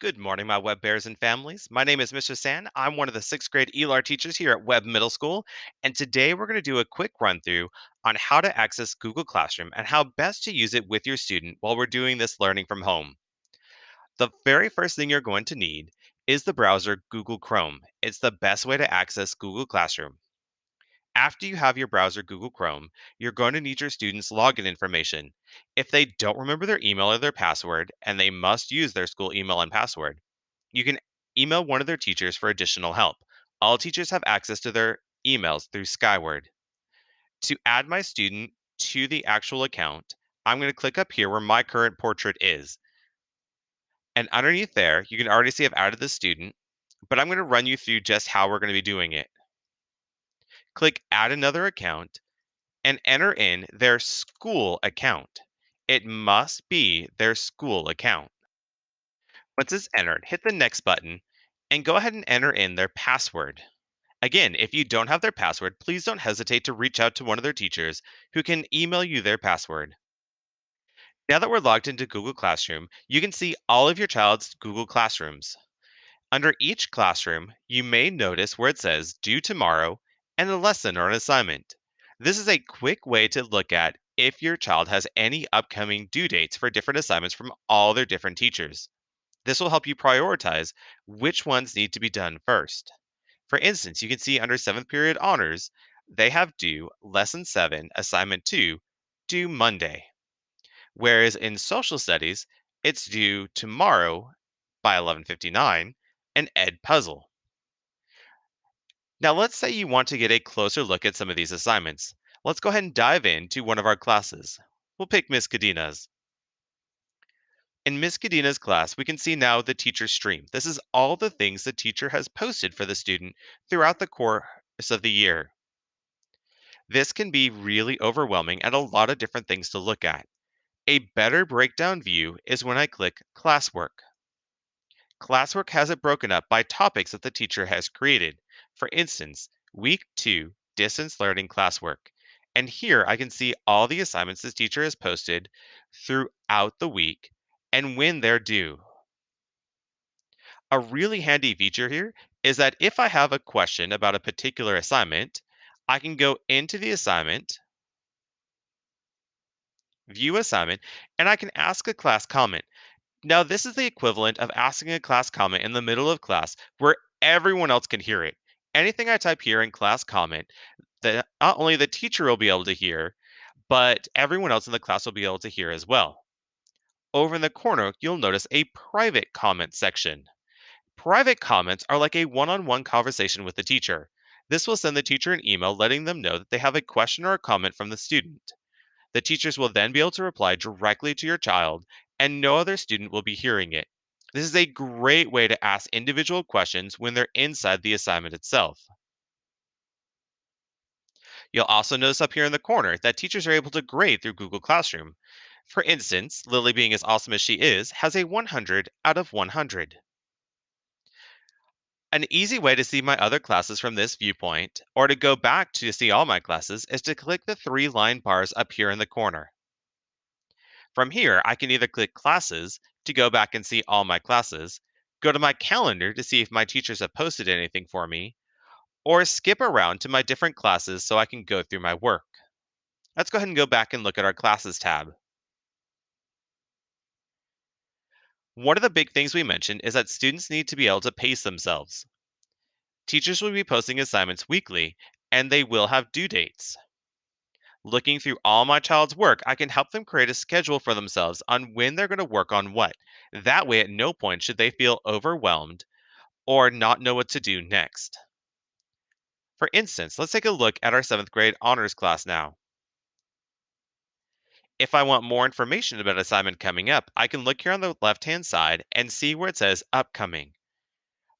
Good morning, my web bears and families. My name is Mr. San. I'm one of the sixth grade ELAR teachers here at Webb Middle School. And today we're going to do a quick run through on how to access Google Classroom and how best to use it with your student while we're doing this learning from home. The very first thing you're going to need is the browser Google Chrome. It's the best way to access Google Classroom. After you have your browser Google Chrome, you're going to need your students' login information. If they don't remember their email or their password, and they must use their school email and password, you can email one of their teachers for additional help. All teachers have access to their emails through Skyward. To add my student to the actual account, I'm going to click up here where my current portrait is. And underneath there, you can already see I've added the student, but I'm going to run you through just how we're going to be doing it. Click Add Another Account and enter in their school account. It must be their school account. Once it's entered, hit the next button and go ahead and enter in their password. Again, if you don't have their password, please don't hesitate to reach out to one of their teachers who can email you their password. Now that we're logged into Google Classroom, you can see all of your child's Google Classrooms. Under each classroom, you may notice where it says due tomorrow and a lesson or an assignment. This is a quick way to look at if your child has any upcoming due dates for different assignments from all their different teachers. This will help you prioritize which ones need to be done first. For instance, you can see under 7th period honors, they have due lesson 7, assignment 2, due Monday. Whereas in social studies, it's due tomorrow by 11:59, an ed puzzle. Now let's say you want to get a closer look at some of these assignments. Let's go ahead and dive into one of our classes. We'll pick Miss Cadina's. In Miss Cadina's class, we can see now the teacher stream. This is all the things the teacher has posted for the student throughout the course of the year. This can be really overwhelming and a lot of different things to look at. A better breakdown view is when I click Classwork. Classwork has it broken up by topics that the teacher has created. For instance, Week 2 Distance Learning Classwork. And here I can see all the assignments this teacher has posted throughout the week and when they're due. A really handy feature here is that if I have a question about a particular assignment, I can go into the assignment, view assignment, and I can ask a class comment. Now, this is the equivalent of asking a class comment in the middle of class where everyone else can hear it. Anything I type here in class comment, that not only the teacher will be able to hear, but everyone else in the class will be able to hear as well. Over in the corner, you'll notice a private comment section. Private comments are like a one on one conversation with the teacher. This will send the teacher an email letting them know that they have a question or a comment from the student. The teachers will then be able to reply directly to your child, and no other student will be hearing it. This is a great way to ask individual questions when they're inside the assignment itself. You'll also notice up here in the corner that teachers are able to grade through Google Classroom. For instance, Lily, being as awesome as she is, has a 100 out of 100. An easy way to see my other classes from this viewpoint, or to go back to see all my classes, is to click the three line bars up here in the corner. From here, I can either click Classes to go back and see all my classes, go to my calendar to see if my teachers have posted anything for me, or skip around to my different classes so I can go through my work. Let's go ahead and go back and look at our Classes tab. One of the big things we mentioned is that students need to be able to pace themselves. Teachers will be posting assignments weekly, and they will have due dates. Looking through all my child's work, I can help them create a schedule for themselves on when they're going to work on what. That way, at no point should they feel overwhelmed or not know what to do next. For instance, let's take a look at our 7th grade honors class now. If I want more information about assignment coming up, I can look here on the left-hand side and see where it says upcoming.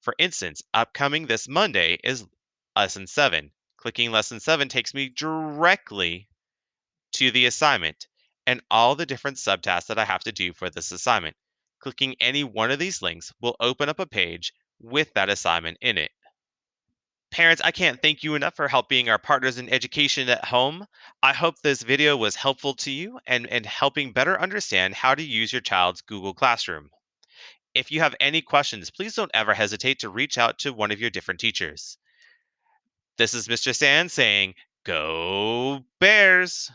For instance, upcoming this Monday is lesson 7. Clicking lesson 7 takes me directly to the assignment and all the different subtasks that I have to do for this assignment. Clicking any one of these links will open up a page with that assignment in it. Parents, I can't thank you enough for helping our partners in education at home. I hope this video was helpful to you and helping better understand how to use your child's Google Classroom. If you have any questions, please don't ever hesitate to reach out to one of your different teachers. This is Mr. Sand saying, Go Bears!